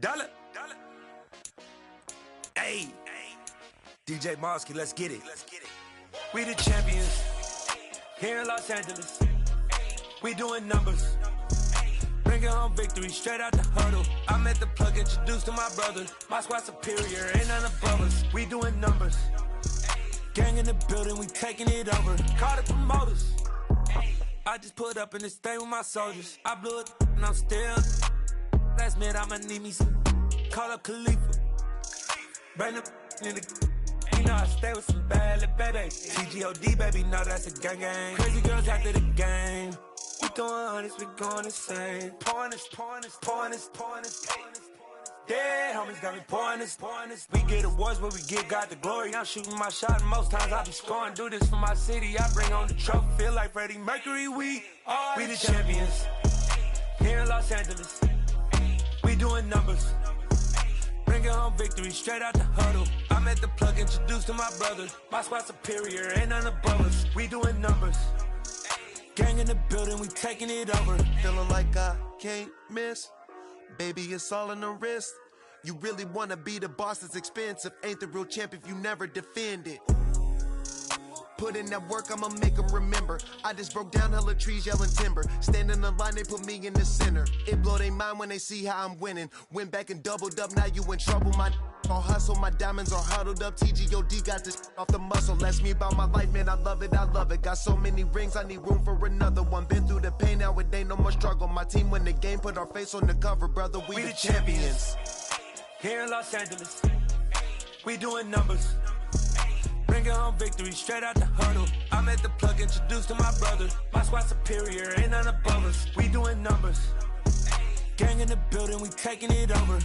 Dollar. Hey, DJ Mosky, let's get it. We the champions here in Los Angeles. We doing numbers. Bringing home victory straight out the huddle. I'm at the plug, introduced to my brother. My squad superior, ain't none above us. We doing numbers. Gang in the building, we taking it over. Call the promoters. I just put up in this thing with my soldiers. I blew it and I'm still. Last minute I'ma need me some. Call up Khalifa. Bring them in the. You know I stay with some bad little baby. TGOD baby, know that's a gang gang. Crazy girls after the game. We throwing hundreds, we going insane. Pouring this. Yeah, homies got me pouring this. We get awards, but we give God the glory. I'm shooting my shot, and most times I be scoring. Do this for my city, I bring on the trophy. Feel like Freddie Mercury, we the champions. Here in Los Angeles, we doing numbers. Bringing home victory straight out the huddle. I'm at the plug, introduced to my brother. My squad superior, ain't none above us. We doing numbers. Gang in the building, we taking it over. Feeling like I can't miss. Baby, it's all in the wrist. You really wanna be the boss, it's expensive. Ain't the real champ if you never defend it. Put in that work, I'ma make them remember. I just broke down hella trees, yelling timber. Stand in the line, they put me in the center. It blow their mind when they see how I'm winning. Went back and doubled up, now you in trouble. My all hustle, my diamonds are huddled up. TGOD got this off the muscle. Ask me about my life, man, I love it. Got so many rings, I need room for another one. Been through the pain, now it ain't no more struggle. My team win the game, put our face on the cover, brother. We the champions. Here in Los Angeles, we doing numbers. Bringing home victory straight out the huddle. I'm at the plug, introduced to my brother. My squad superior, ain't none above us. We doing numbers. Gang in the building, we taking it over.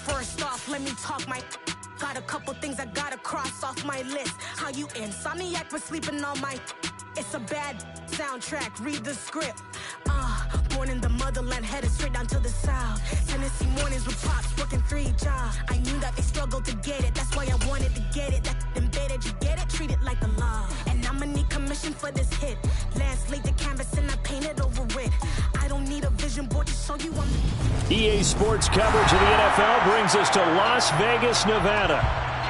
First off, let me talk my. Got a couple things I gotta cross off my list. How you insomniac for sleeping on my. It's a bad soundtrack, read the script. Born in the motherland, headed straight down to the south. Tennessee mornings with pops, working 3 jobs. I knew that they struggled to get it, that's why I wanted to get it. That embedded, you get it, treat it like the law. And I'ma need commission for this hit. Last laid the canvas and I painted over it. I don't need a vision board to show you I'm the... EA Sports coverage of the NFL brings us to Las Vegas, Nevada.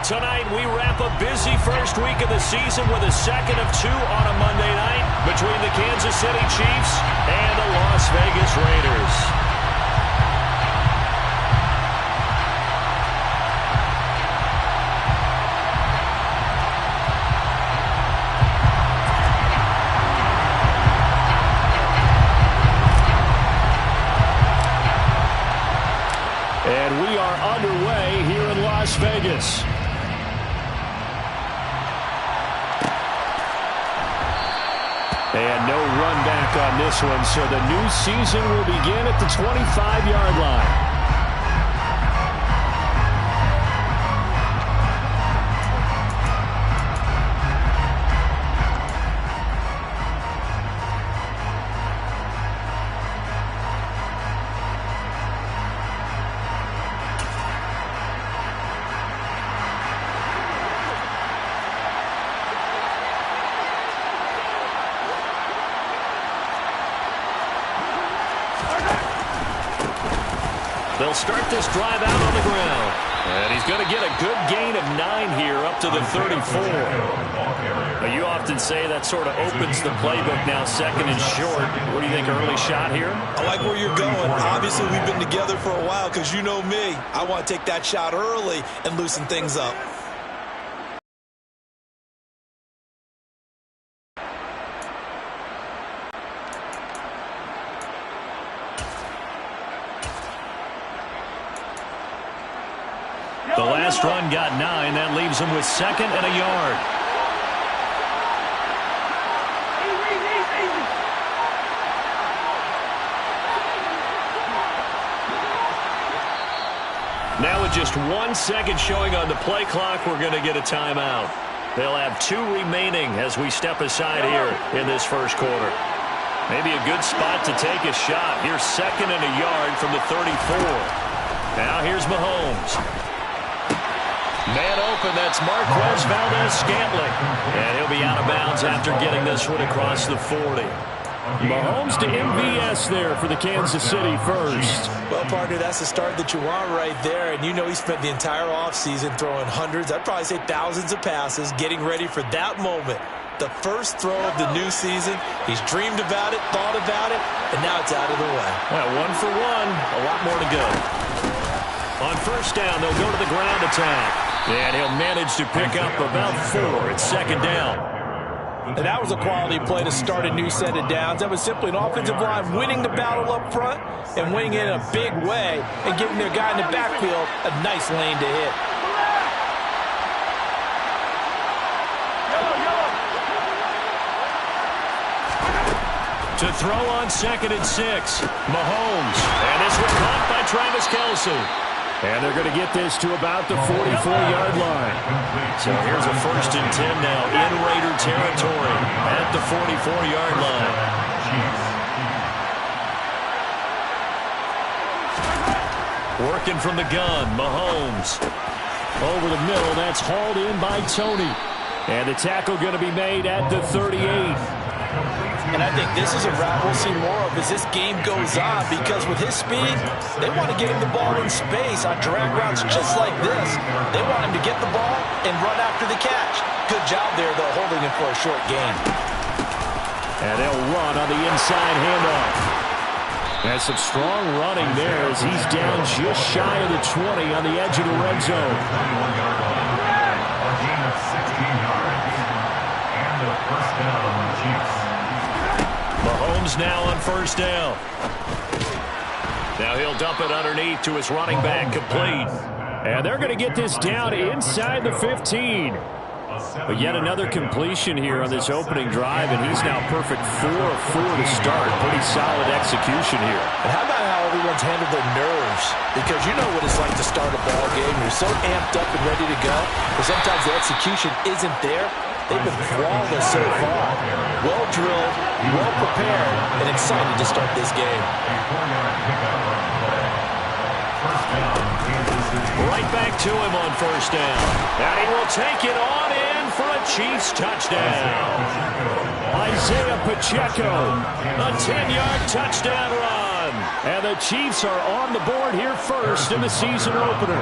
Tonight, we wrap a busy first week of the season with a second of 2 on a Monday night between the Kansas City Chiefs and the Las Vegas Raiders. And we are underway here in Las Vegas. And no run back on this one, so the new season will begin at the 25-yard line. They'll start this drive out on the ground. And he's going to get a good gain of 9 here up to the 34. But you often say that sort of opens the playbook now, second and short. What do you think, early shot here? I like where you're going. Obviously, we've been together for a while because you know me. I want to take that shot early and loosen things up. last run got 9. That leaves him with 2nd and a yard. Now with just 1 second showing on the play clock, we're going to get a timeout. They'll have 2 remaining as we step aside here in this first quarter. Maybe a good spot to take a shot. Here's 2nd and a yard from the 34. Now here's Mahomes. Man open, that's Marquez Valdes-Scantling. And he'll be out of bounds after getting this one across the 40. Mahomes to MVS there for the Kansas City first. Well, partner, that's the start that you want right there. And you know he spent the entire offseason throwing hundreds, I'd probably say thousands of passes, getting ready for that moment. The first throw of the new season. He's dreamed about it, thought about it, and now it's out of the way. Well, 1 for 1, a lot more to go. On first down, they'll go to the ground attack. And he'll manage to pick up about 4. It's 2nd down. And that was a quality play to start a new set of downs. That was simply an offensive line winning the battle up front and winning it in a big way and giving their guy in the backfield a nice lane to hit. To throw on 2nd and 6, Mahomes. And this one caught by Travis Kelce. And they're going to get this to about the 44-yard line. So here's a 1st and 10 now in Raider territory at the 44-yard line. Working from the gun, Mahomes. Over the middle, that's hauled in by Tony. And the tackle going to be made at the 38. And I think this is a route we'll see more of as this game goes on, because with his speed, they want to get him the ball in space on drag routes just like this. They want him to get the ball and run after the catch. Good job there, though, holding him for a short gain. And they'll run on the inside handoff. And some strong running there as he's down just shy of the 20 on the edge of the red zone. 21-yard line. A gain of 16 yards. And the first down on the Chiefs. Mahomes now on first down. Now he'll dump it underneath to his running back, complete. And they're going to get this down inside the 15. But yet another completion here on this opening drive, and he's now perfect 4 of 4 to start. Pretty solid execution here. And how about how everyone's handled their nerves? Because you know what it's like to start a ball game. You're so amped up and ready to go, but sometimes the execution isn't there. They've been flawless so far. Well drilled, well prepared, and excited to start this game. Right back to him on first down. And he will take it on in for a Chiefs touchdown. Isaiah Pacheco, a 10-yard touchdown run. And the Chiefs are on the board here first in the season opener.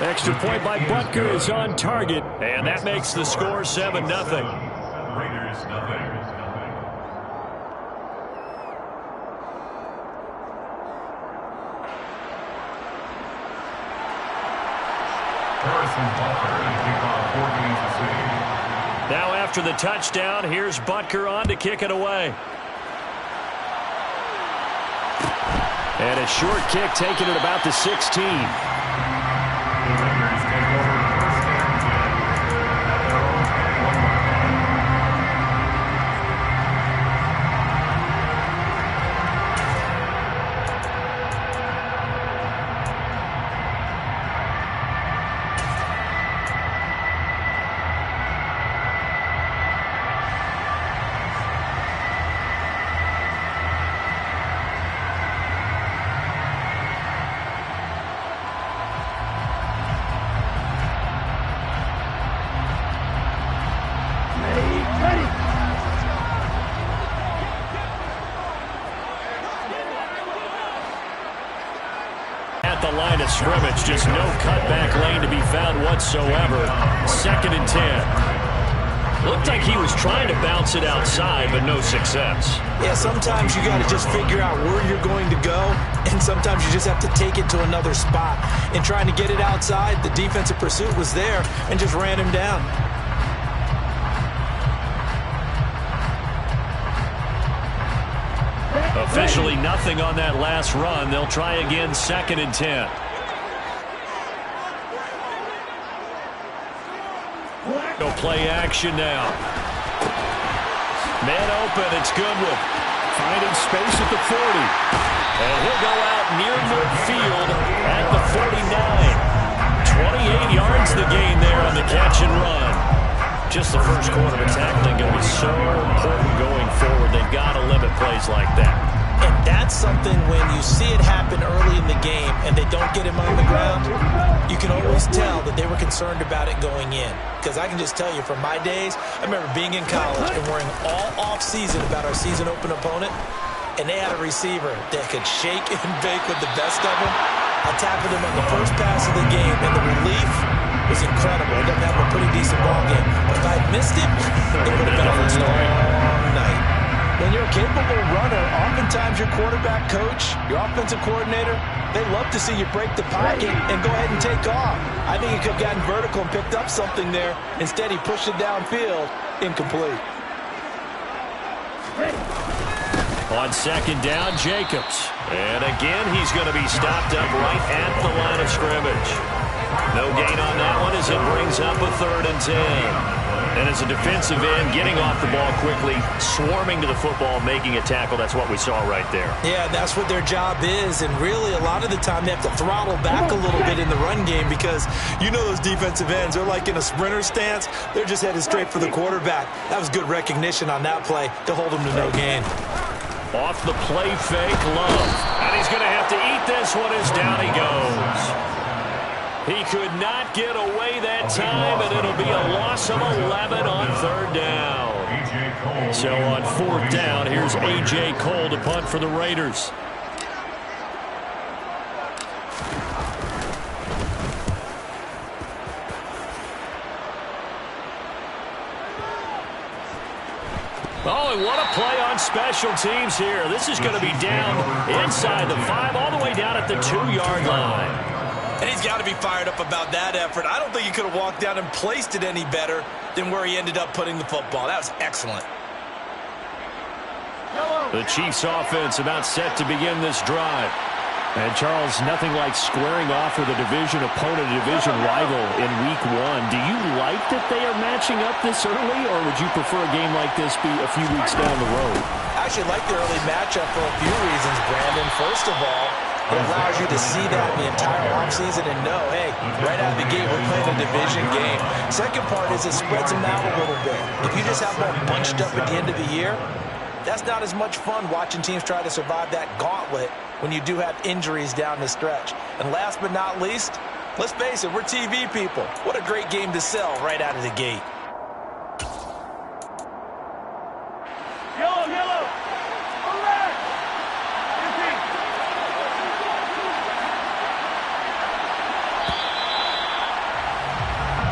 Extra point by Butker is on target, and that makes the score 7-0. Raiders, nothing. Harrison Butker to kick off 4 Kansas City. Now after the touchdown, here's Butker on to kick it away. And a short kick taken at about the 16. The Raiders take over first and 10 at their own 1-yard line. At the line of scrimmage, just no cutback lane to be found whatsoever. 2nd and 10. Looked like he was trying to bounce it outside, but no success. Yeah, sometimes you got to just figure out where you're going to go, and sometimes you just have to take it to another spot. In trying to get it outside, the defensive pursuit was there and just ran him down. Officially nothing on that last run. They'll try again, 2nd and 10. Go play action now. Man open, it's Goodwin. Finding space at the 40. And he'll go out near midfield at the 49. 28 yards the gain there on the catch and run. Just the first quarter, but tackling going to be so important going forward. They've got to limit plays like that. And that's something when you see it happen early in the game and they don't get him on the ground, you can always tell that they were concerned about it going in. Because I can just tell you from my days, I remember being in college and worrying all off-season about our season-open opponent, and they had a receiver that could shake and bake with the best of them. I tackled him on the first pass of the game, and the relief was incredible. I ended up having a pretty decent ball game. But if I had missed it, it would have been a different story all night. When you're a capable runner, oftentimes your quarterback coach, your offensive coordinator, they love to see you break the pocket and go ahead and take off. I think he could have gotten vertical and picked up something there. Instead, he pushed it downfield, incomplete. On 2nd down, Jacobs. And again, he's going to be stopped up right at the line of scrimmage. No gain on that one as it brings up a 3rd and 10. And as a defensive end, getting off the ball quickly, swarming to the football, making a tackle, that's what we saw right there. Yeah, that's what their job is. And really, a lot of the time, they have to throttle back a little bit in the run game because you know those defensive ends, they're like in a sprinter stance. They're just headed straight for the quarterback. That was good recognition on that play to hold them to no gain. Off the play fake, Love. And he's going to have to eat this one as down he goes. He could not get away that time, and it'll be a loss of 11 on 3rd down. So on 4th down, here's A.J. Cole to punt for the Raiders. Oh, and what a play on special teams here. This is going to be down inside the 5, all the way down at the 2-yard line. And he's got to be fired up about that effort. I don't think he could have walked down and placed it any better than where he ended up putting the football. That was excellent. The Chiefs offense about set to begin this drive. And Charles, nothing like squaring off with a division opponent, a division rival in week 1. Do you like that they are matching up this early, or would you prefer a game like this be a few weeks down the road? I actually like the early matchup for a few reasons, Brandon. First of all, it allows you to see that the entire offseason and know, hey, right out of the gate, we're playing a division game. Second part is it spreads them out a little bit. If you just have them bunched up at the end of the year, that's not as much fun watching teams try to survive that gauntlet when you do have injuries down the stretch. And last but not least, let's face it, we're TV people. What a great game to sell right out of the gate.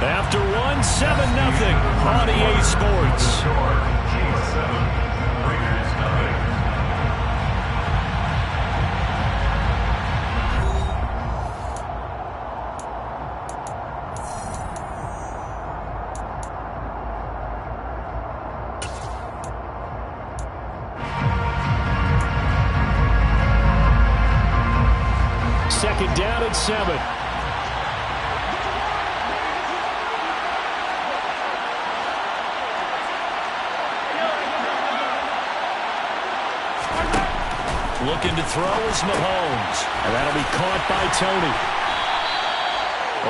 After 1, 7-0 on EA Sports. Second down and 7. Looking to throw is Mahomes. And that'll be caught by Tony.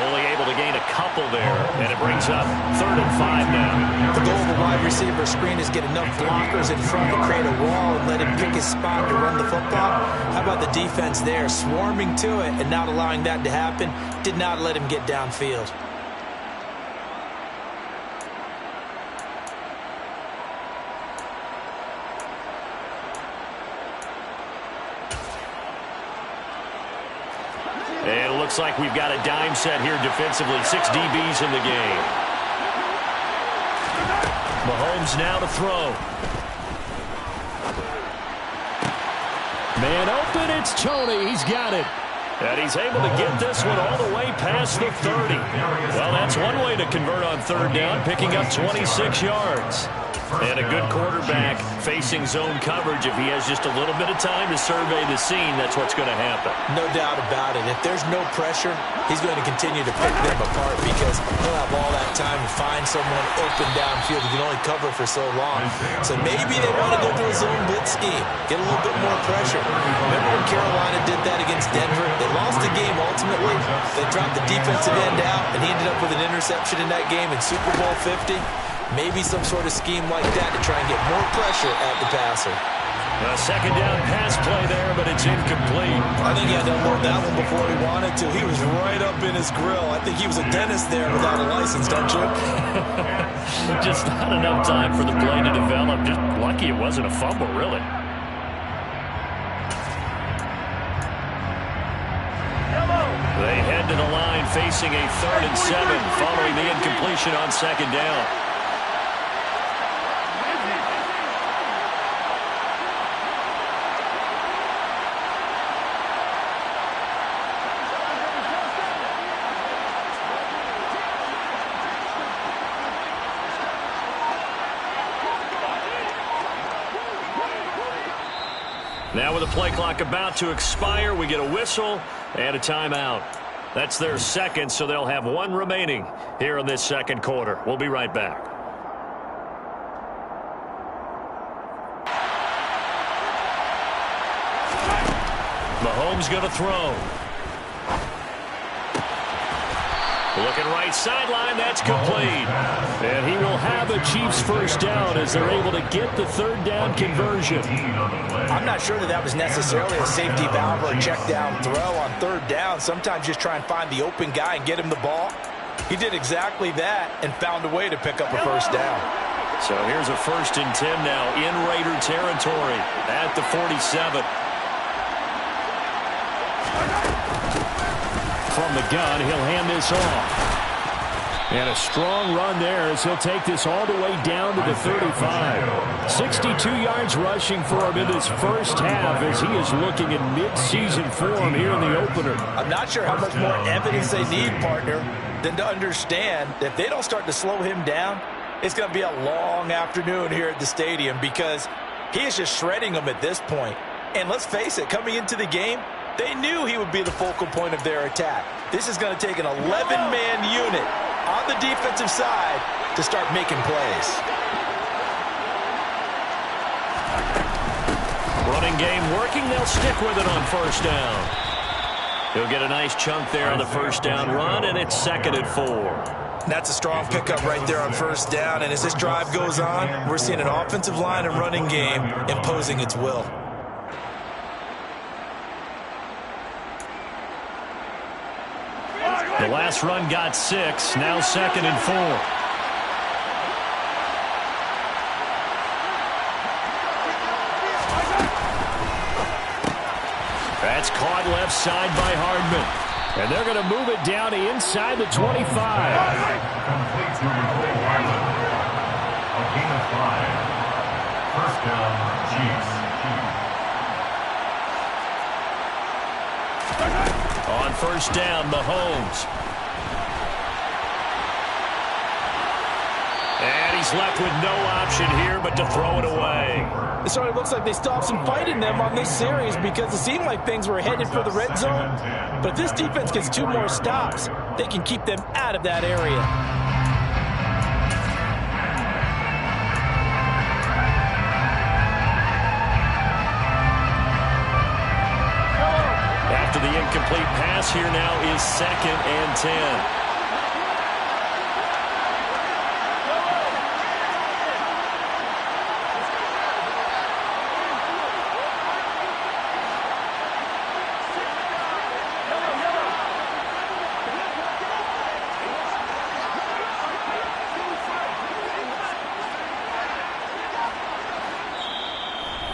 Only able to gain a couple there. And it brings up 3rd and 5 now. The goal of the wide receiver screen is get enough blockers in front to create a wall and let him pick his spot to run the football. How about the defense there? Swarming to it and not allowing that to happen. Did not let him get downfield. And it looks like we've got a dime set here defensively. 6 DBs in the game. Mahomes now to throw. Man open, it's Tony. He's got it. And he's able to get this one all the way past the 30. Well, that's one way to convert on 3rd down, picking up 26 yards. And a good quarterback facing zone coverage. If he has just a little bit of time to survey the scene, that's what's going to happen. No doubt about it. If there's no pressure, he's going to continue to pick them apart because he'll have all that time to find someone open downfield. He can only cover for so long. So maybe they want to go to a zone blitz scheme, get a little bit more pressure. Remember when Carolina did that against Denver? They lost the game ultimately. They dropped the defensive end out, and he ended up with an interception in that game in Super Bowl 50. Maybe some sort of scheme like that to try and get more pressure at the passer. A second down pass play there, but it's incomplete. I think he had to unload that one before he wanted to. He was right up in his grill. I think he was a dentist there without a license, don't you? Just not enough time for the play to develop. Just lucky it wasn't a fumble, really. They head to the line facing a 3rd and 7 following the incompletion on second down. Now with the play clock about to expire, we get a whistle and a timeout. That's their second, so they'll have one remaining here in this second quarter. We'll be right back. Mahomes going to throw. Looking right sideline, that's complete. And he will have a Chiefs first down as they're able to get the 3rd down conversion. I'm not sure that was necessarily a safety valve or a check down throw on 3rd down. Sometimes just try and find the open guy and get him the ball. He did exactly that and found a way to pick up a first down. So here's a 1st and 10 now in Raider territory at the 47. From the gun, he'll hand this off. And a strong run there as he'll take this all the way down to the 35. 62 yards rushing for him in this first half as he is looking in mid-season form here in the opener. I'm not sure how much more evidence they need, partner, than to understand that if they don't start to slow him down, it's going to be a long afternoon here at the stadium because he is just shredding them at this point. And let's face it, coming into the game, they knew he would be the focal point of their attack. This is going to take an 11-man unit on the defensive side to start making plays. Running game working. They'll stick with it on 1st down. He'll get a nice chunk there on the 1st down run, and it's 2nd and 4. That's a strong pickup right there on 1st down. And as this drive goes on, we're seeing an offensive line and running game imposing its will. The last run got 6. Now 2nd and 4. That's caught left side by Hardman. And they're going to move it down to inside the 25. Complete to Nicole Wyler. A gain of 5. First down, Chiefs. On 1st down, Mahomes. And he's left with no option here but to throw it away. It sort of looks like they stopped some fight in them on this series because it seemed like things were headed for the red zone. But if this defense gets 2 more stops, they can keep them out of that area. After the incomplete pass, here now is 2nd and 10.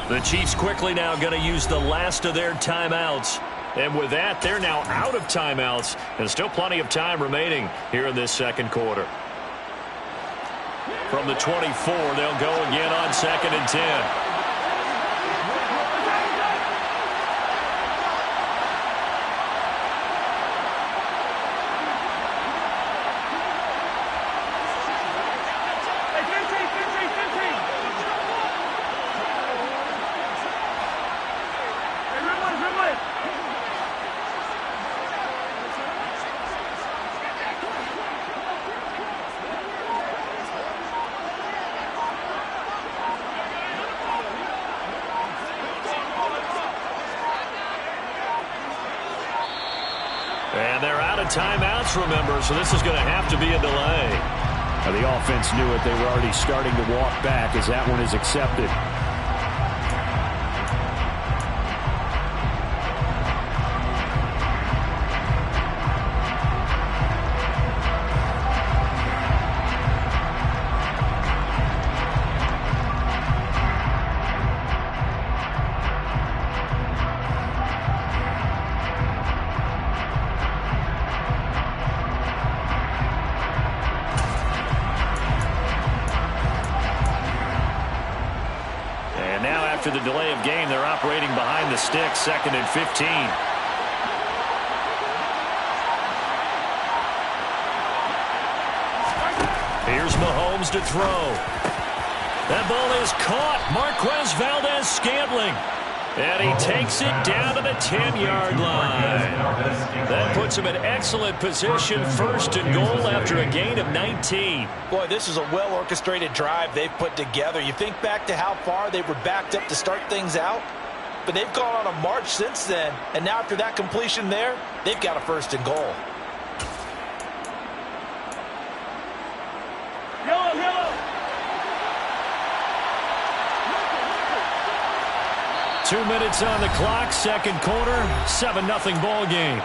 The Chiefs quickly now going to use the last of their timeouts. And with that, they're now out of timeouts. And still plenty of time remaining here in this second quarter. From the 24, they'll go again on 2nd and 10. timeouts, remember, so this is going to have to be a delay. Now, the offense knew it. They were already starting to walk back as that one is accepted. After the delay of game, they're operating behind the sticks, 2nd and 15. Here's Mahomes to throw. That ball is caught. Marquez Valdes-Scantling. And he takes it down to the 10-yard line. That puts him in excellent position, 1st and goal after a gain of 19. Boy, this is a well-orchestrated drive they've put together. You think back to how far they were backed up to start things out, but they've gone on a march since then. And now after that completion there, they've got a 1st and goal. Yellow. 2 minutes on the clock, 2nd quarter, 7-0 ball game.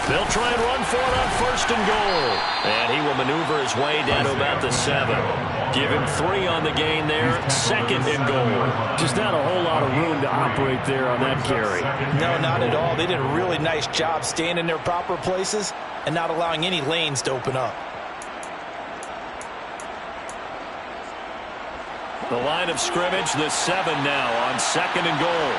They'll try and run for it on 1st and goal. And he will maneuver his way down to about the 7. Give him 3 on the gain there, 2nd and goal. Just not a whole lot of room to operate there on that carry. No, not at all. They did a really nice job staying in their proper places and not allowing any lanes to open up. The line of scrimmage, the 7 now on 2nd and goal.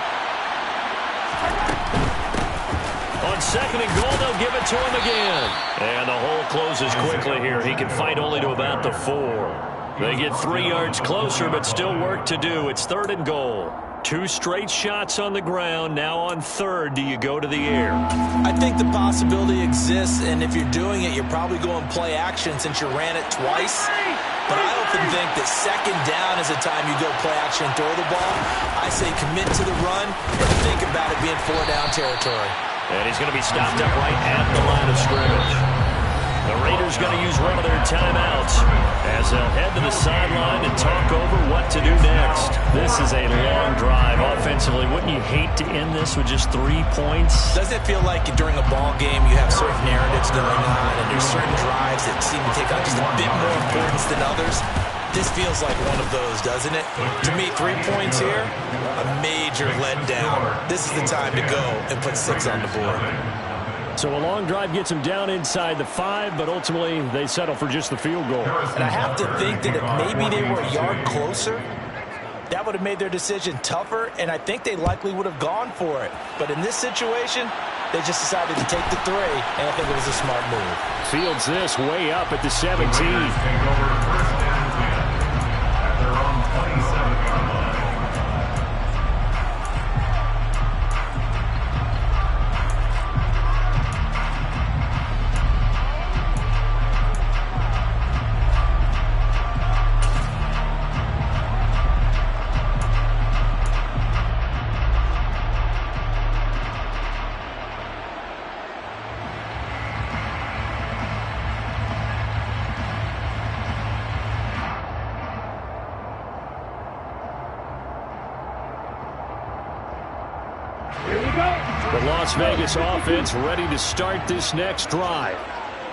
On 2nd and goal, they'll give it to him again. And the hole closes quickly here. He can fight only to about the 4. They get 3 yards closer, but still work to do. It's 3rd and goal. 2 straight shots on the ground. Now on 3rd, do you go to the air? I think the possibility exists, and if you're doing it, you're probably going play action since you ran it twice. But I often think that 2nd down is the time you go play action and throw the ball. I say commit to the run and think about it being 4-down territory. And he's going to be stopped up right at the line of scrimmage. The Raiders going to use one of their timeouts as they'll head to the sideline and talk over what to do next. This is a long drive offensively. Wouldn't you hate to end this with just 3 points? Doesn't it feel like during a ball game you have certain narratives going on and there's certain drives that seem to take on just a bit more importance than others? This feels like one of those, doesn't it? To me, 3 points here, a major letdown. This is the time to go and put 6 on the board. So a long drive gets them down inside the 5, but ultimately they settle for just the field goal. And I have to think that if maybe they were a yard closer, that would have made their decision tougher, and I think they likely would have gone for it. But in this situation, they just decided to take the 3, and I think it was a smart move. Fields this way up at the 17. The Las Vegas offense ready to start this next drive.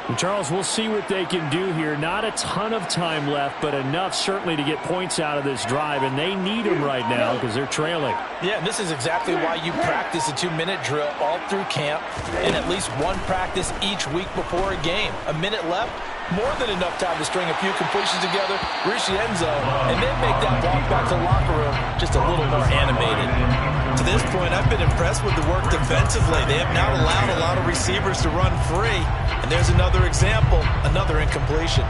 And Charles, we'll see what they can do here. Not a ton of time left, but enough certainly to get points out of this drive, and they need them right now because they're trailing. Yeah, this is exactly why you practice a 2-minute drill all through camp and at least one practice each week before a game. A minute left, more than enough time to string a few completions together, reach the end zone, and then make that walk back to the locker room just a little more animated. To this point, I've been impressed with the work defensively. They have not allowed a lot of receivers to run free. And there's another example, another incompletion.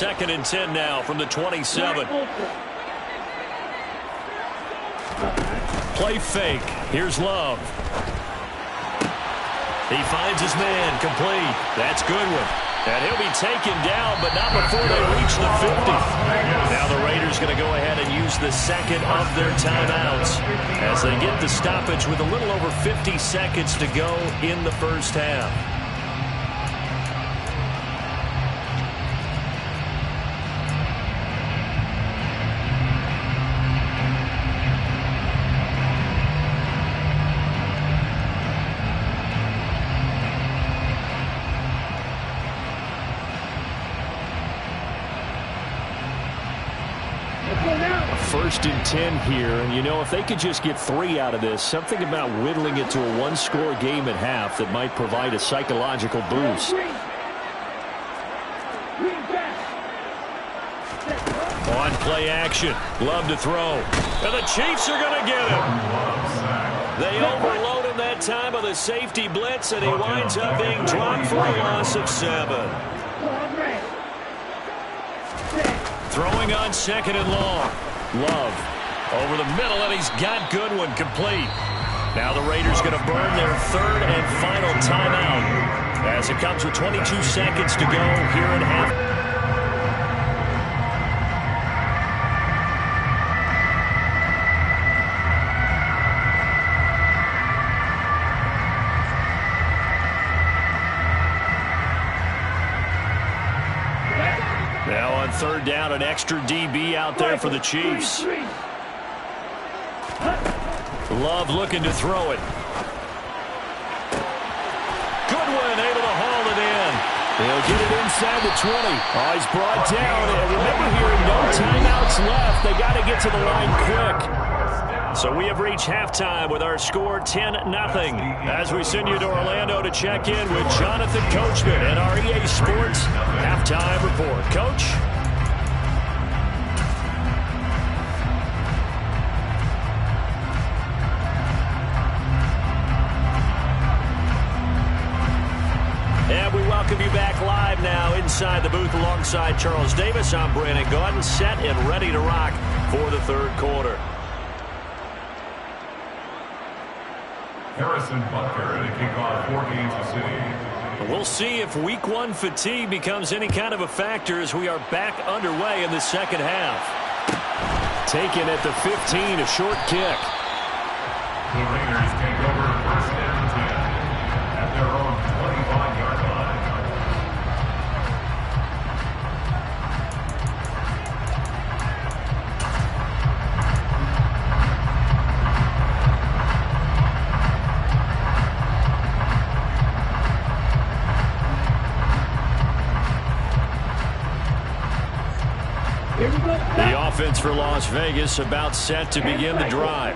2nd and 10 now from the 27. Play fake. Here's Love. He finds his man, complete. That's Goodwin. And he'll be taken down, but not before they reach the 50. Now the Raiders going to go ahead and use the second of their timeouts as they get the stoppage with a little over 50 seconds to go in the first half. First and 10 here, and you know, if they could just get 3 out of this, something about whittling it to a one-score game at half that might provide a psychological boost. On play action, Love to throw, and the Chiefs are going to get him. They overload him that time with a safety blitz, and he winds up being dropped for a loss of 7. Throwing on 2nd and long. Love over the middle, and he's got Goodwin complete. Now the Raiders going to burn their 3rd and final timeout as it comes with 22 seconds to go here in half. Now on 3rd down, an extra DB out there for the Chiefs. Love looking to throw it. Goodwin able to haul it in. He'll get it inside the 20. Oh, he's brought down. And remember here, no timeouts left. They got to get to the line quick. So we have reached halftime with our score 10-0. As we send you to Orlando to check in with Jonathan Coachman at our EA Sports Halftime Report. Coach? And we welcome you back live now inside the booth alongside Charles Davis. I'm Brandon Gaudin, set and ready to rock for the 3rd quarter. Harrison Butker to kick off for Kansas City. We'll see if Week 1 fatigue becomes any kind of a factor as we are back underway in the 2nd half. Taken at the 15, a short kick. The Raiders take over 1st and 10 at their own 25-yard line. The offense for Las Vegas about set to begin the drive.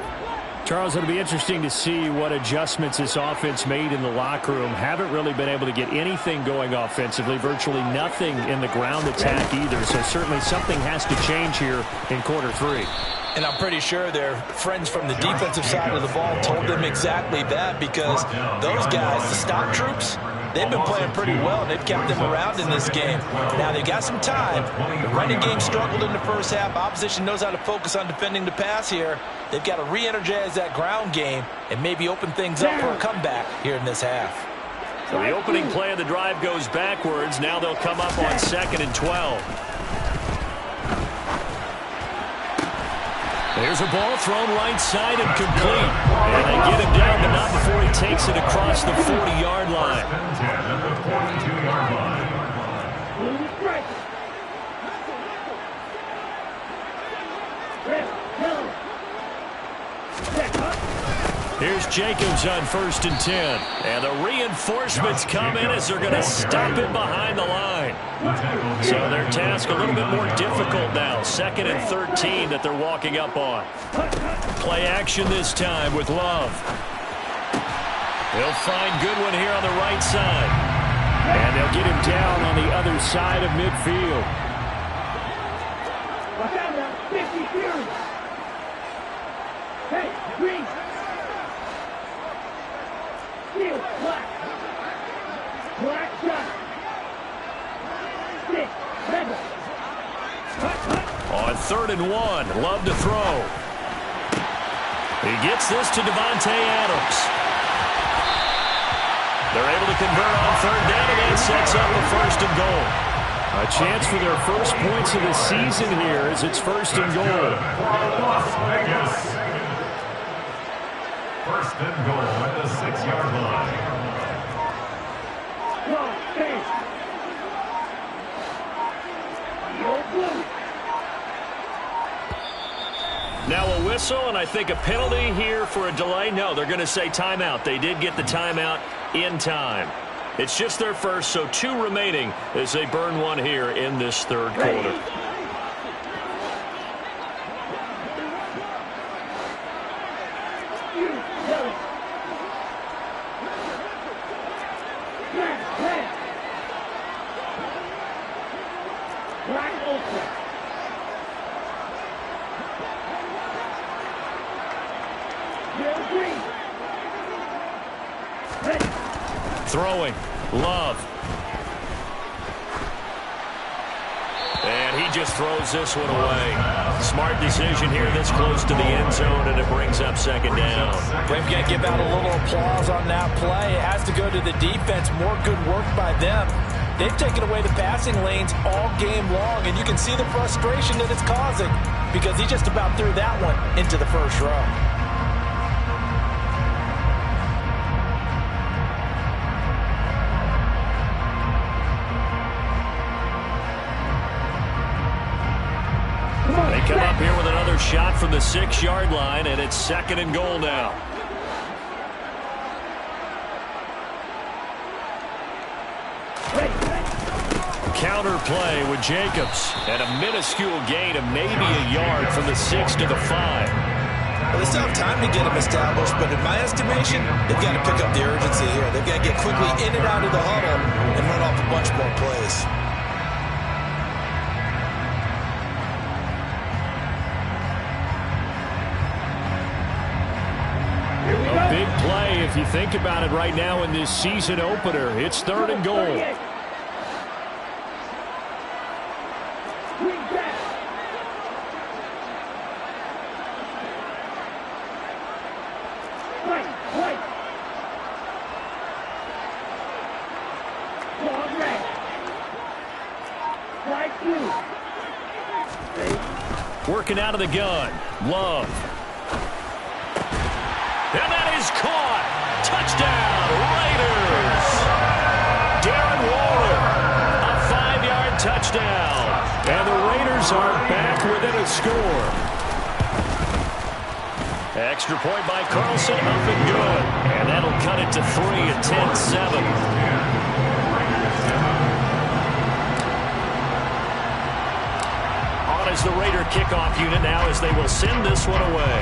Charles, it'll be interesting to see what adjustments this offense made in the locker room. Haven't really been able to get anything going offensively, virtually nothing in the ground attack either. So certainly something has to change here in quarter 3. And I'm pretty sure their friends from the defensive side of the ball told them exactly that, because those guys, the stock troops, they've been playing pretty well, and they've kept them around in this game. Now, they've got some time. The running game struggled in the first half. Opposition knows how to focus on defending the pass here. They've got to re-energize that ground game and maybe open things up for a comeback here in this half. So the opening play of the drive goes backwards. Now they'll come up on 2nd and 12. There's a ball thrown right side and complete. And they get him down, but not before he takes it across the 40-yard line. 1st and 10 at the 42-yard line. Here's Jacobs on 1st and 10. And the reinforcements come in as they're going to stop him behind the line. So their task a little bit more difficult now. 2nd and 13 that they're walking up on. Play action this time with Love. They'll find Goodwin here on the right side. And they'll get him down on the other side of midfield. Hey, green. Steel, black. Black shot. Stick, red. 3rd and 1. Love to throw. He gets this to Davante Adams. They're able to convert on 3rd down, and that sets up a 1st and goal. A chance for their first points of the season here as it's 1st and goal. Las Vegas. 1st and goal at the 6-yard line. Now a whistle, and I think a penalty here for a delay. No, they're going to say timeout. They did get the timeout in time. It's just their first, so 2 remaining as they burn 1 here in this 3rd quarter. Throwing. Love. And he just throws this one away. Smart decision here this close to the end zone, and it brings up 2nd down. We've got to give out a little applause on that play. It has to go to the defense. More good work by them. They've taken away the passing lanes all game long, and you can see the frustration that it's causing because he just about threw that one into the 1st row. They come up here with another shot from the 6-yard line, and it's 2nd and goal now. Counter play with Jacobs, and a minuscule gain of maybe a yard from the 6 to the 5. Well, they still have time to get him established, but in my estimation, they've got to pick up the urgency here. They've got to get quickly in and out of the huddle and run off a bunch more plays. A big play if you think about it right now in this season opener. It's 3rd and goal. Working out of the gun. Love. And that is caught. Touchdown, Raiders. Darren Waller, a 5-yard touchdown. And the Raiders are back within a score. Extra point by Carlson, up and good. And that'll cut it to 3 at 10-7. As the Raider kickoff unit now as they will send this one away.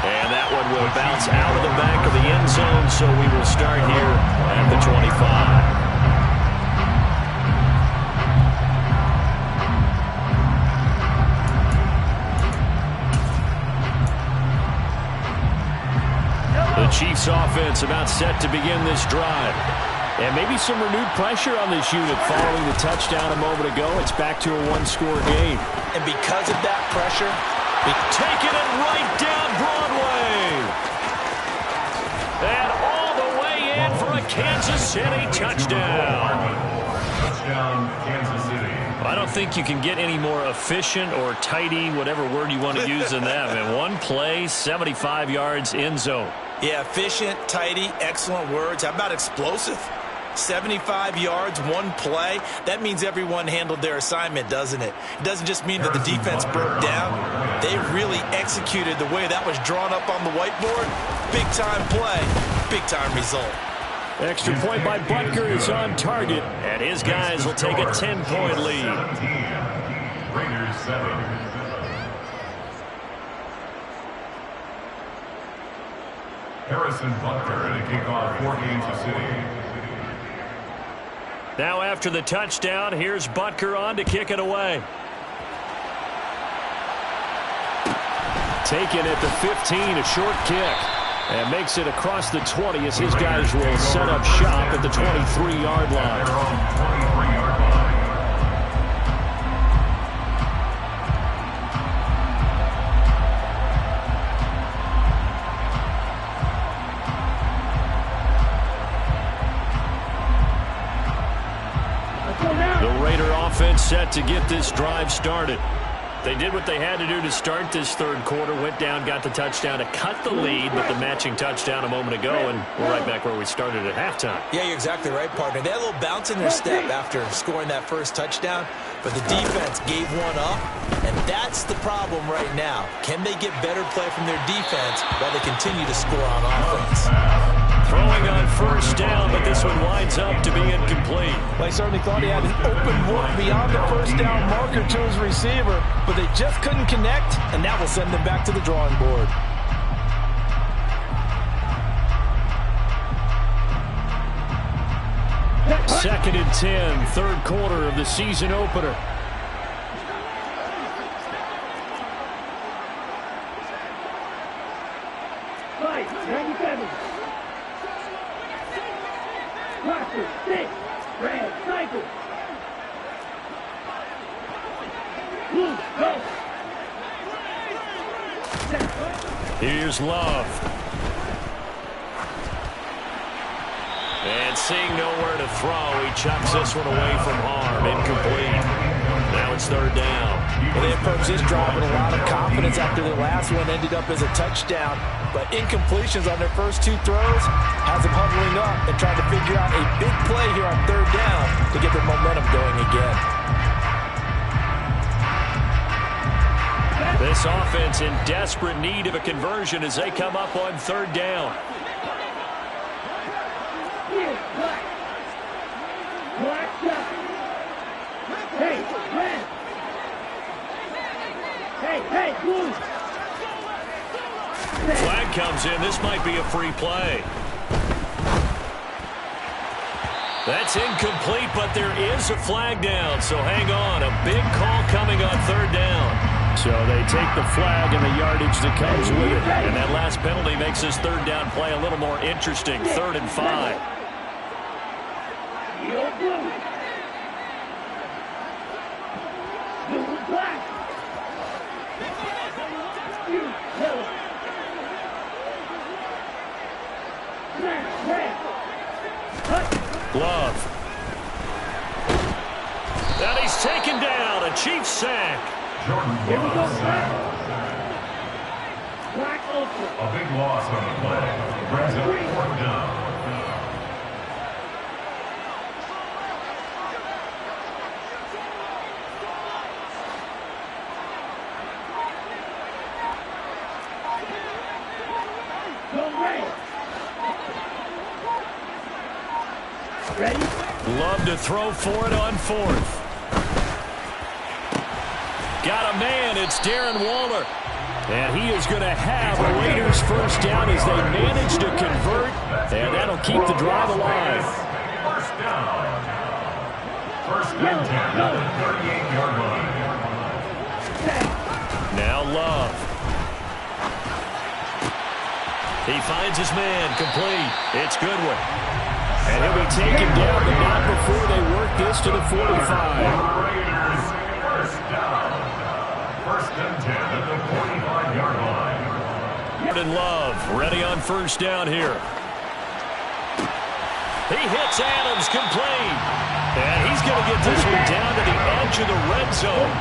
And that one will bounce out of the back of the end zone, so we will start here at the 25. The Chiefs offense about set to begin this drive. And maybe some renewed pressure on this unit following the touchdown a moment ago. It's back to a 1-score game. And because of that pressure, taking it right down Broadway. And all the way in for a Kansas City touchdown. Touchdown, Kansas City. I don't think you can get any more efficient or tidy, whatever word you want to use than that. In one play, 75 yards, end zone. Yeah, efficient, tidy, excellent words. How about explosive? 75 yards, one play. That means everyone handled their assignment, doesn't it? It doesn't just mean that the defense broke down. They really executed the way that was drawn up on the whiteboard. Big-time play, big-time result. Extra point by Butker is on target. And his guys will take a 10-point lead. 17, Raiders 7. Harrison Butker to kick off for Kansas City. Now after the touchdown, here's Butker on to kick it away. Taken at the 15, a short kick. And makes it across the 20 as his guys will set up shop at the 23-yard line. set to get this drive started. They did what they had to do to start this third quarter, went down, got the touchdown to cut the lead with the matching touchdown a moment ago, and we're right back where we started at halftime. Yeah, you're exactly right, partner. They had a little bounce in their step after scoring that first touchdown, but the defense gave one up, and that's the problem right now. Can they get better play from their defense while they continue to score on offense? Throwing on first down, but this one winds up to be incomplete. Well, I certainly thought he had an open look beyond the first down marker to his receiver, but they just couldn't connect, and that will send them back to the drawing board. Second and 10, third quarter of the season opener. Fight, 97. Roster, 6. Red, cycle. Blue, go. Here's Love. And seeing nowhere to throw, he chucks this one away from harm. Incomplete. Now it's third down. Well, they approached this drive with a lot of confidence after their last one ended up as a touchdown. But incompletions on their first two throws has them huddling up and trying to figure out a big play here on third down to get their momentum going again. This offense in desperate need of a conversion as they come up on third down. Black shot. Hey, red. Hey, blue. Flag comes in. This might be a free play. That's incomplete, but there is a flag down, so hang on. A big call coming on third down. So they take the flag and the yardage that comes with it. And that last penalty makes this third down play a little more interesting. 3rd and 5. Love. And he's taken down. A Chiefs sack. Here we go, Black Ultra. A big loss on the play. Brings up 4th down. Ready? Love to throw for it on 4th. Got a man. It's Darren Waller. And he is going to have a Raiders first down as they manage to convert. And that'll keep the drive alive. First down. First and 10 at the 38-yard line. Now Love. He finds his man. Complete. It's Goodwin. And he'll be taken down, but not before they work this to the 45. Raiders first down. First and 10 at the 45-yard line. And Love ready on first down here. He hits Adams, complete. And he's going to get this one down to the edge of the red zone.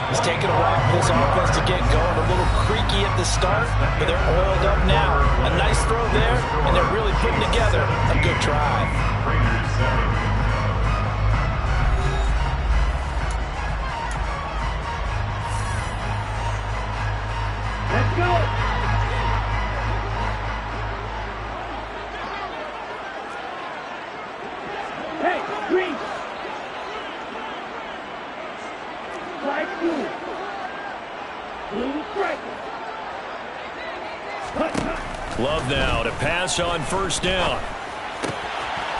It's taken a while for this offense to get going. A little creaky at the start, but they're oiled up now. A nice throw there, and they're really putting together a good drive. Let's go. Hey, green. Flag blue. Blue striker. Love now to pass on first down.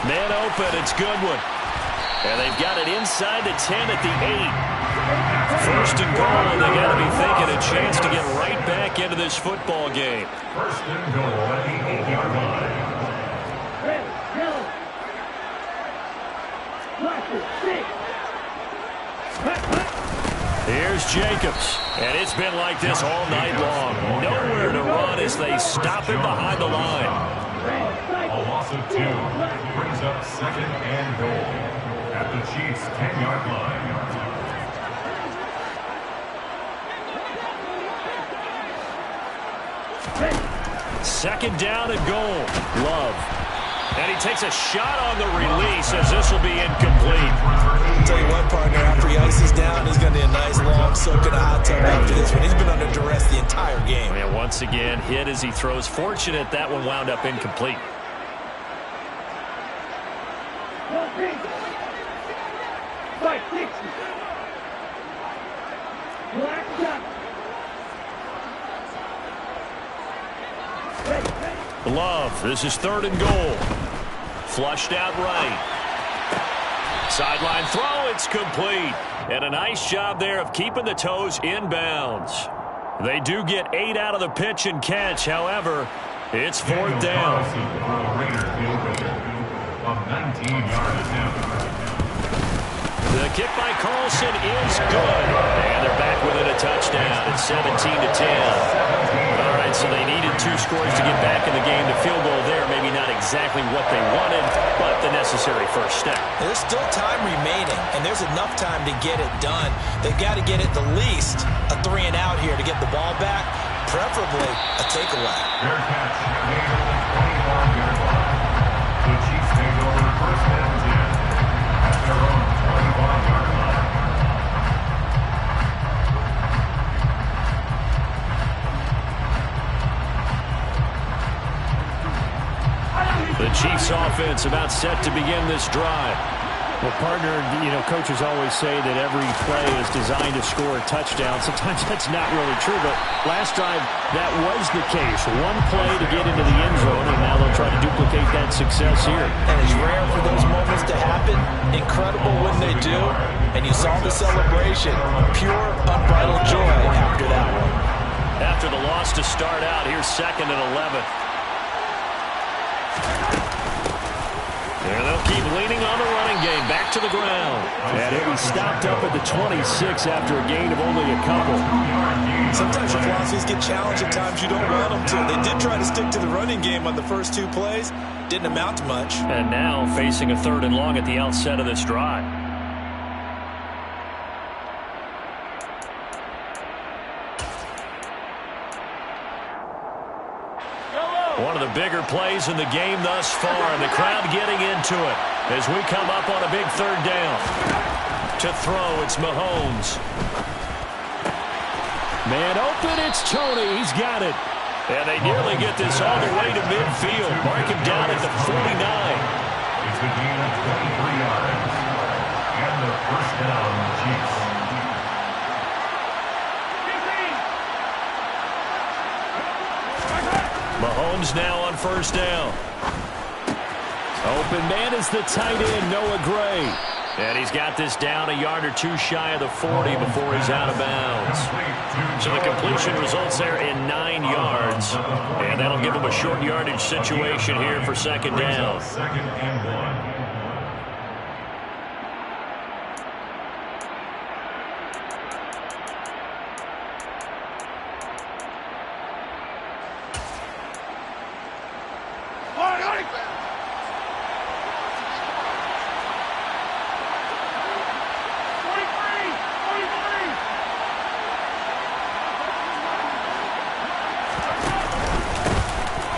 Man open, it's Goodwin. And they've got it inside the 10 at the 8. First and goal, and they got to be thinking a chance to get right back into this football game. First and goal at the 8-yard line. Red, yellow. Blacker, 6. Here's Jacobs. And it's been like this all night long. Nowhere to run as they stop him behind the line. A loss of 2 brings up 2nd and goal at the Chiefs' 10-yard line. Second down and goal. Love. And he takes a shot on the release as this will be incomplete. I'll tell you what, partner, after he ices down, he's going to need a nice long soak in a hot tub after this one. He's been under duress the entire game. And once again, hit as he throws. Fortunate that one wound up incomplete. Fight 60. Black shot. Love, this is third and goal. Flushed out right. Sideline throw, it's complete. And a nice job there of keeping the toes inbounds. They do get 8 out of the pitch and catch. However, it's fourth down. The kick by Carlson is good. And they're back within a touchdown. It's 17-10. All right, so they needed 2 scores to get back in the game. The field goal there, maybe not exactly what they wanted, but the necessary first step. There's still time remaining, and there's enough time to get it done. They've got to get at the least a 3 and out here to get the ball back, preferably a takeaway. Fair catch made on the 25-yard line. The Chiefs take over first and 10 at their own 25-yard line. The Chiefs offense about set to begin this drive. Well, partner, coaches always say that every play is designed to score a touchdown. Sometimes that's not really true, but last drive, that was the case. One play to get into the end zone, and now they'll try to duplicate that success here. And it's rare for those moments to happen. Incredible when they do. And you saw the celebration. Pure, unbridled joy after that one. After the loss to start out, here's 2nd and 11. And they'll keep leaning on the running game. Back to the ground. And he'll be stopped up at the 26 after a gain of only a couple. Sometimes your philosophies get challenged at times you don't want them to. They did try to stick to the running game on the first 2 plays. Didn't amount to much. And now facing a 3rd and long at the outset of this drive. One of the bigger plays in the game thus far, and the crowd getting into it as we come up on a big 3rd down. To throw, it's Mahomes. Man open, it's Tony. He's got it. And they nearly get this all the way to midfield. Mark him down at the 49. It's a gain of 23 yards. And the first down, Chiefs. Mahomes now on first down. Open man is the tight end, Noah Gray. And he's got this down a yard or 2 shy of the 40 before he's out of bounds. So the completion results there in 9 yards. And that'll give him a short yardage situation here for 2nd down. 2nd and 1.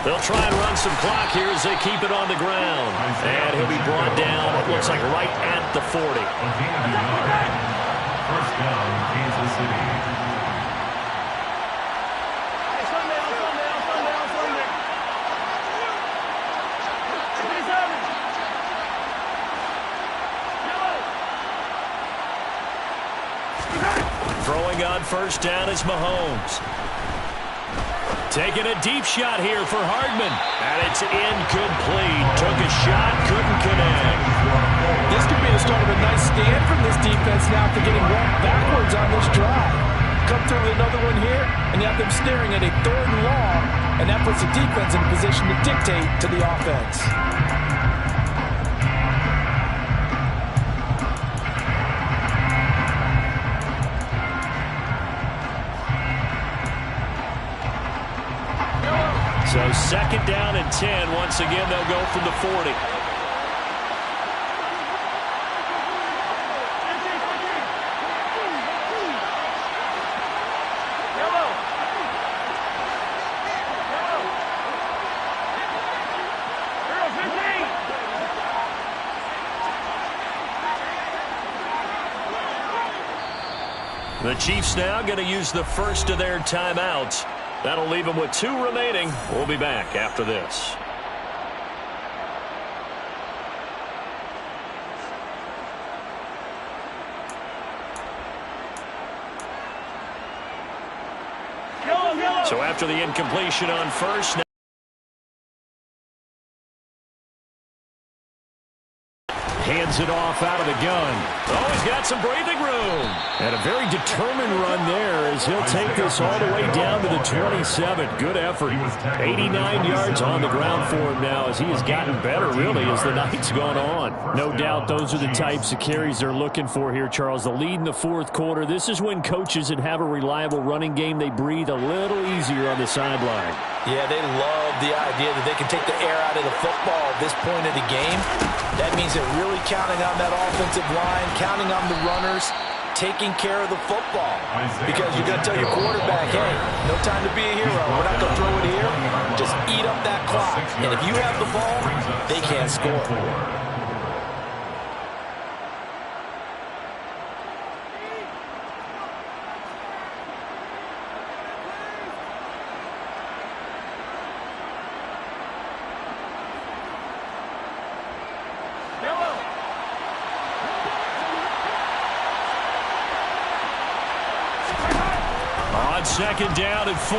They'll try and run some clock here as they keep it on the ground. And he'll be brought down, it looks like right at the 40. First down, Kansas City. Throwing on first down is Mahomes. Taking a deep shot here for Hardman. And it's incomplete. Took a shot, couldn't connect. This could be the start of a nice stand from this defense now after getting walked backwards on this drive. Come through with another one here, and you have them staring at a 3rd and long, and that puts the defense in a position to dictate to the offense. So 2nd down and 10. Once again, they'll go from the 40. The Chiefs now going to use the first of their timeouts. That'll leave them with 2 remaining. We'll be back after this. So after the incompletion on first, hands it off out of the gun. Oh, he's got some breathing room. And a very determined run there as he'll take this all the way down to the 27. Good effort. 89 yards on the ground for him now as he has gotten better, really, as the night's gone on. No doubt those are the types of carries they're looking for here, Charles. The lead in the fourth quarter. This is when coaches that have a reliable running game, they breathe a little easier on the sideline. Yeah, they love the idea that they can take the air out of the football at this point of the game. That means they're really counting on that offensive line, counting on the runners, taking care of the football. Because you're going to tell your quarterback, hey, no time to be a hero. We're not going to throw it here. Just eat up that clock. And if you have the ball, they can't score. Second down and 4.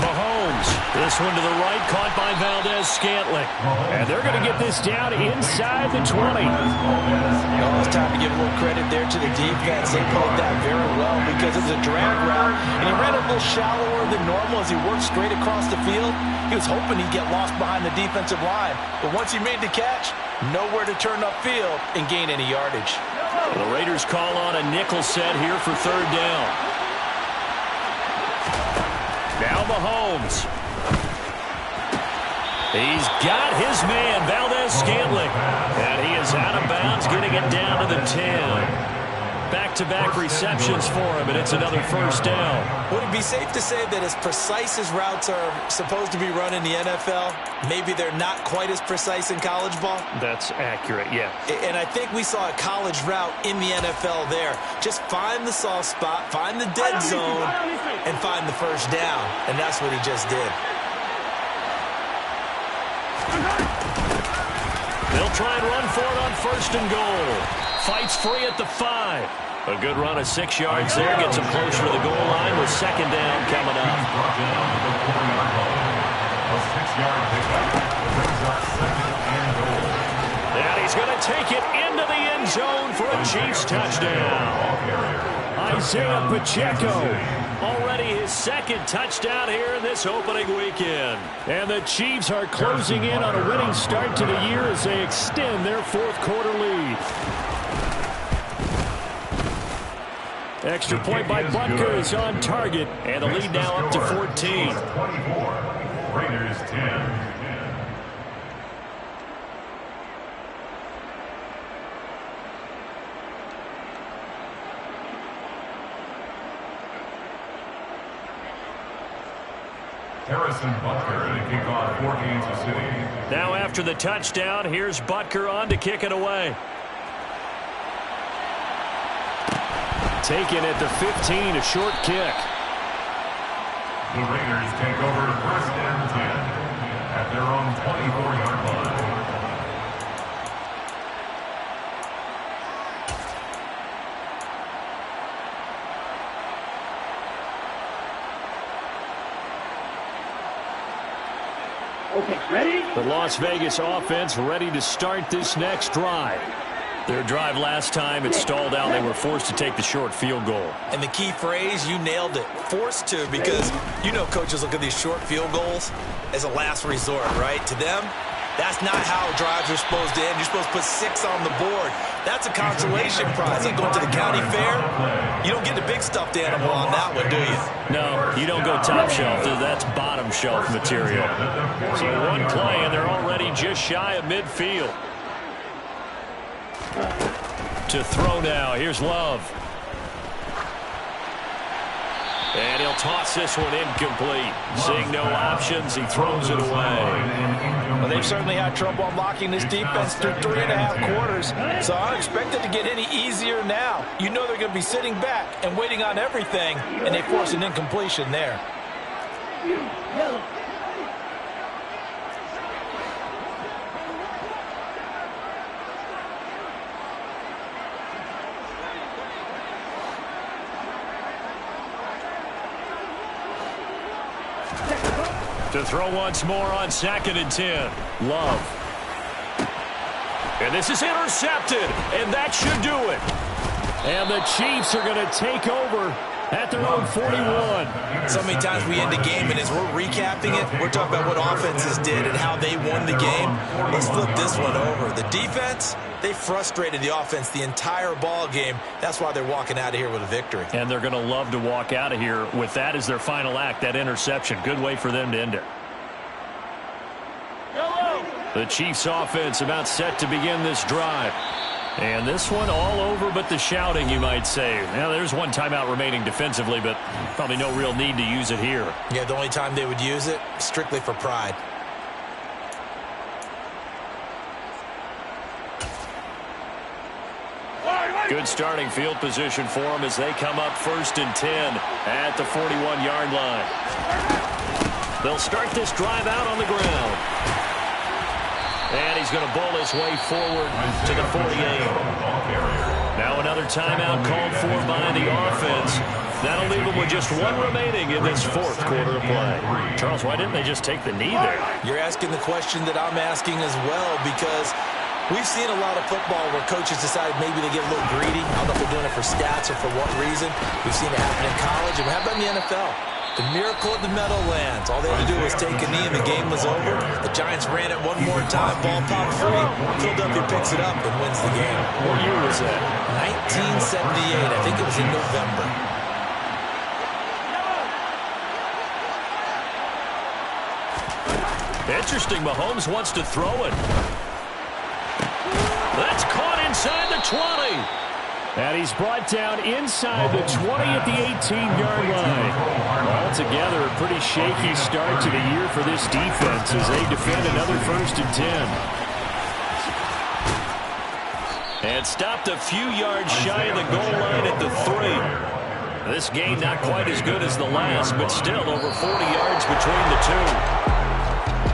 Mahomes. This one to the right, caught by Valdes-Scantling. And they're going to get this down inside the 20. Oh, it's time to give a little credit there to the defense. They played that very well because it was a drag route. And he ran a little shallower than normal as he worked straight across the field. He was hoping he'd get lost behind the defensive line. But once he made the catch, nowhere to turn upfield and gain any yardage. The Raiders call on a nickel set here for third down. Now Mahomes. He's got his man, Valdes-Scantling. And he is out of bounds, getting it down to the 10. Back-to-back receptions for him, and it's another first down. Would it be safe to say that as precise as routes are supposed to be run in the NFL, maybe they're not quite as precise in college ball? That's accurate, yeah. And I think we saw a college route in the NFL there. Just find the soft spot, find the dead zone, and find the first down. And that's what he just did. They'll try and run for it on first and goal. Fights free at the 5. A good run of 6 yards there. Gets him closer to the goal line with second down coming up. A 6-yard pickup brings up second and goal. And he's going to take it into the end zone for a Chiefs touchdown. Isaiah Pacheco. Already his second touchdown here in this opening weekend. And the Chiefs are closing in on a winning start to the year as they extend their fourth quarter lead. Extra point by Butker is on target, and the lead now up to 14. 24. Raiders 10. Harrison Butker to kick off for Kansas City. Now after the touchdown, here's Butker on to kick it away. Taken at the 15, a short kick. The Raiders take over first and 10 at their own 24-yard line. Okay, ready? The Las Vegas offense ready to start this next drive. Their drive last time, it stalled out. They were forced to take the short field goal. And the key phrase, you nailed it, forced to, because you know coaches look at these short field goals as a last resort, right? To them, that's not how drives are supposed to end. You're supposed to put 6 on the board. That's a consolation prize. Like going to the county fair, you don't get the big stuffed animal on that one, do you? No, you don't go top shelf. That's bottom shelf material. So one play, and they're already just shy of midfield. To throw now. Here's Love. And he'll toss this one incomplete. Seeing no options, he throws it away. Well, they've certainly had trouble unlocking this defense through 3.5 quarters, so I don't expect it to get any easier now. You know they're going to be sitting back and waiting on everything, and they force an incompletion there. To throw once more on 2nd and 10. Love. And this is intercepted, and that should do it. And the Chiefs are going to take over at their own 41. So many times we end the game, and as we're recapping it, we're talking about what offenses did and how they won the game. Let's flip this one over. The defense, they frustrated the offense the entire ball game. That's why they're walking out of here with a victory. And they're going to love to walk out of here with that as their final act, that interception. Good way for them to end it. The Chiefs offense about set to begin this drive. And this one all over but the shouting, you might say. Now, there's one timeout remaining defensively, but probably no real need to use it here. Yeah, the only time they would use it, strictly for pride. Good starting field position for them as they come up 1st and 10 at the 41-yard line. They'll start this drive out on the ground. And he's going to bowl his way forward to the 48. Now another timeout called for by the offense. That'll leave them with just one remaining in this 4th quarter of play. Charles, why didn't they just take the knee there? You're asking the question that I'm asking as well, because we've seen a lot of football where coaches decide maybe they get a little greedy. I don't know if they're doing it for stats or for what reason. We've seen it happen in college. And how about in the NFL? The miracle of the Meadowlands. All they had to do was take a knee and the game was over. The Giants ran it one more time. Ball popped free. Philadelphia picks it up and wins the game. What year was that? 1978. I think it was in November. Interesting. Mahomes wants to throw it. That's caught inside the 20. And he's brought down inside the 20 at the 18-yard line. Altogether, a pretty shaky start to the year for this defense as they defend another 1st and 10. And stopped a few yards shy of the goal line at the 3. This game not quite as good as the last, but still over 40 yards between the two.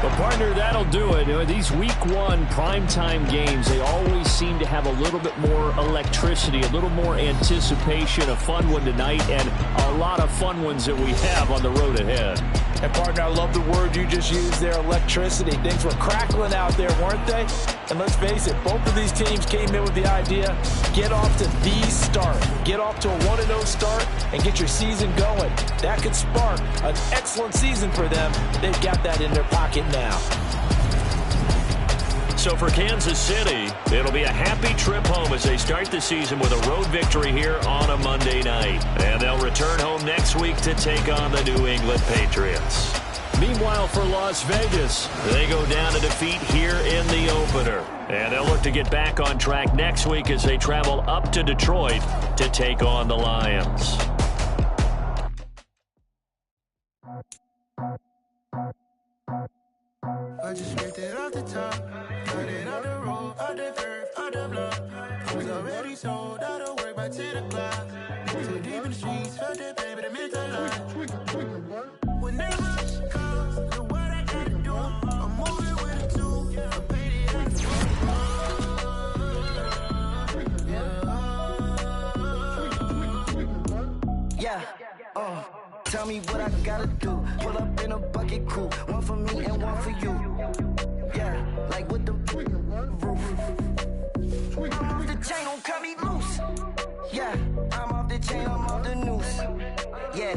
Well, partner, that'll do it. These Week 1 primetime games, they always seem to have a little bit more electricity, a little more anticipation. A fun one tonight, and a lot of fun ones that we have on the road ahead. And, partner, I love the word you just used there, electricity. Things were crackling out there, weren't they? And let's face it, both of these teams came in with the idea, get off to the start. Get off to a 1-0 start and get your season going. That could spark an excellent season for them. They've got that in their pocket now. So for Kansas City, it'll be a happy trip home as they start the season with a road victory here on a Monday night. And they'll return home next week to take on the New England Patriots. Meanwhile, for Las Vegas, they go down to defeat here in the opener. And they'll look to get back on track next week as they travel up to Detroit to take on the Lions. I just ripped it off the top, cut it off the road, off the curve, off the block. Was already sold, out of work by 10 o'clock. Too deep in the streets, felt that pain, but it meant a lot. Whenever she calls, know what I gotta do. I'm moving with it too. I paid it at the Yeah, tell me what I gotta do. Pull up in a bucket crew, one for me and one for you. Yeah, like with the roof. I'm off the chain, don't cut me loose. Yeah, I'm off the chain, I'm off the noose. Yeah,